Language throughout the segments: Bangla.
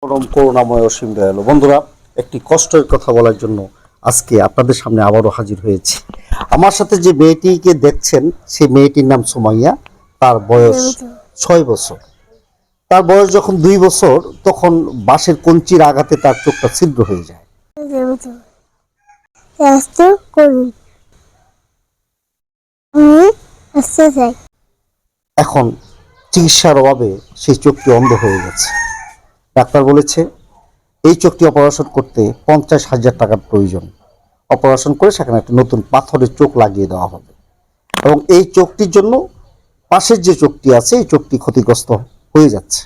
পরম করুণাময় অসীম দয়ালু বন্ধুরা, একটি কষ্টের কথা বলার জন্য আজকে আপনাদের সামনে আবারও হাজির হয়েছি। আমার সাথে যে মেয়েটিকে দেখছেন সেই মেয়েটির নাম সুমাইয়া। তার বয়স 6 বছর। তার বয়স যখন 2 বছর তখন বাঁশের কঞ্চির আঘাতে তার চোখটা ছিদ্র হয়ে যায়। এখন চিকিৎসার অভাবে সেই চোখটি অন্ধ হয়ে গেছে। ডাক্তার বলেছে এই চোখটি অপারেশন করতে 50,000 টাকার প্রয়োজন। অপারেশন করে সেখানে একটা নতুন পাথরের চোখ লাগিয়ে দেওয়া হবে এবং এই চোখটির জন্য পাশের যে চোখটি আছে এই চোখটি ক্ষতিগ্রস্ত হয়ে যাচ্ছে।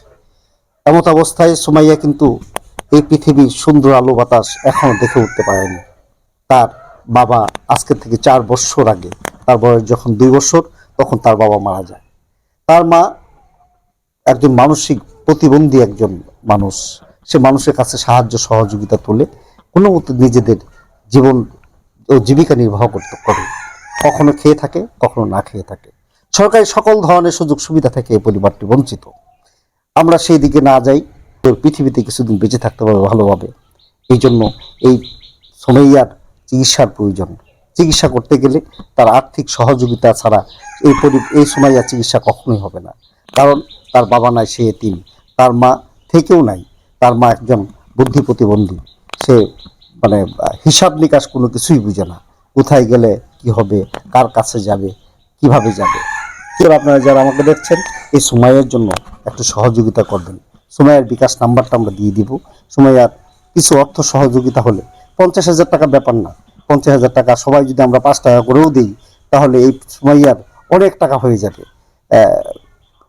এমত অবস্থায় সুমাইয়া কিন্তু এই পৃথিবীর সুন্দর আলো বাতাস এখনো দেখে উঠতে পারেনি। তার বাবা আজকে থেকে 4 বছর আগে, তার বয়স যখন 2 বছর, তখন তার বাবা মারা যায়। তার মা একজন মানসিক প্রতিবন্ধী একজন মানুষ। সে মানুষের কাছে সাহায্য সহযোগিতা তোলে, কোনো মতো নিজেদের জীবন ও জীবিকা নির্বাহ করতে করে। কখনো খেয়ে থাকে, কখনো না খেয়ে থাকে। সরকারি সকল ধরনের সুযোগ সুবিধা থেকে এই পরিবারটি বঞ্চিত। আমরা সেই দিকে না যাই, তোর পৃথিবীতে কিছুদিন বেঁচে থাকতে পারবে ভালোভাবে। এই জন্য এই সুমাইয়ার চিকিৎসার প্রয়োজন। চিকিৎসা করতে গেলে তার আর্থিক সহযোগিতা ছাড়া এই সুমাইয়ার চিকিৎসা কখনোই হবে না। কারণ তার বাবা নাই, সে এতিম। তার মা থেকেও নাই। তার মা একজন বুদ্ধি প্রতিবন্ধী। সে মানে হিসাব নিকাশ কোনো কিছুই বুঝে না। কোথায় গেলে কি হবে, কার কাছে যাবে, কিভাবে যাবে। আপনারা যারা আমাকে দেখছেন, এই সুমাইয়ার জন্য একটু সহযোগিতা করবেন। সুমাইয়ার বিকাশ নাম্বারটা আমরা দিয়ে দিব। সুমাইয়ার কিছু অর্থ সহযোগিতা হলে 50,000 টাকা ব্যাপার না। 50,000 টাকা সবাই যদি আমরা 5 টাকা করেও দিই, তাহলে এই সুমাইয়ার অনেক টাকা হয়ে যাবে।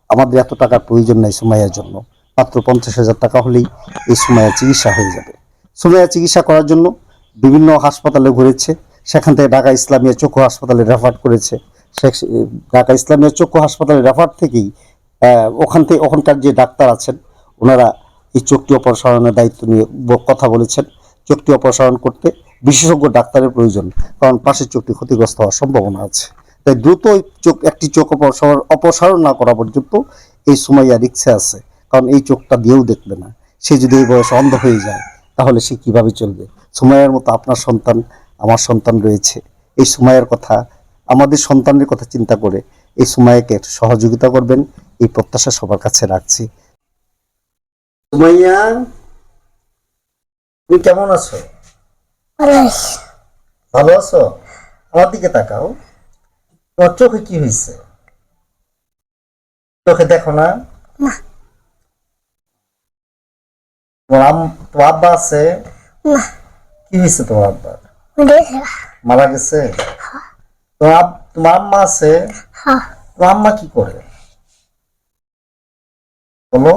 আমাদের এত টাকার প্রয়োজন নাই সুমাইয়ার জন্য। মাত্র 50,000 টাকা হলেই এই সুমাইয়ার চিকিৎসা হয়ে যাবে। সুমাইয়া চিকিৎসা করার জন্য বিভিন্ন হাসপাতালে ঘুরেছে। সেখান থেকে ঢাকা ইসলামিয়া চক্ষু হাসপাতালে রেফার করেছে। ঢাকা ইসলামিয়া চক্ষু হাসপাতালে রেফার থেকেই ওখানকার যে ডাক্তার আছেন, ওনারা এই চোখটি অপসারণের দায়িত্ব নিয়ে কথা বলেছেন। চোখটি অপসারণ করতে বিশেষজ্ঞ ডাক্তারের প্রয়োজন, কারণ পাশের চোখটি ক্ষতিগ্রস্ত হওয়ার সম্ভাবনা আছে। তাই দ্রুত একটি চোখ অপসারণ না করা পর্যন্ত এই সুমাইয়া রিক্সে আছে। কারণ এই চোখটা দিয়েও দেখবে না। সে যদি এই বয়সে অন্ধ হয়ে যায়, তাহলে সে কিভাবে চলবে? সুমাইয়ার মতো আপনার সন্তান, আমার সন্তান রয়েছে। এই সুমাইয়ার কথা, আমাদের সন্তানের কথা চিন্তা করে এই সুমাইয়াকে সহযোগিতা করবেন, এই প্রত্যাশা সবার কাছে রাখছি। সুমাইয়া, তুমি কেমন আছো? ভালো আছো? আমার দিকে তাকাও। তোমার চোখে কি হয়েছে? চোখে দেখো না? তোমার আব্বা আছে? কি হয়েছে তোমার আব্বার? মারা গেছে? তোমার আম্মা আছে? তোমার আম্মা কি করে বলো?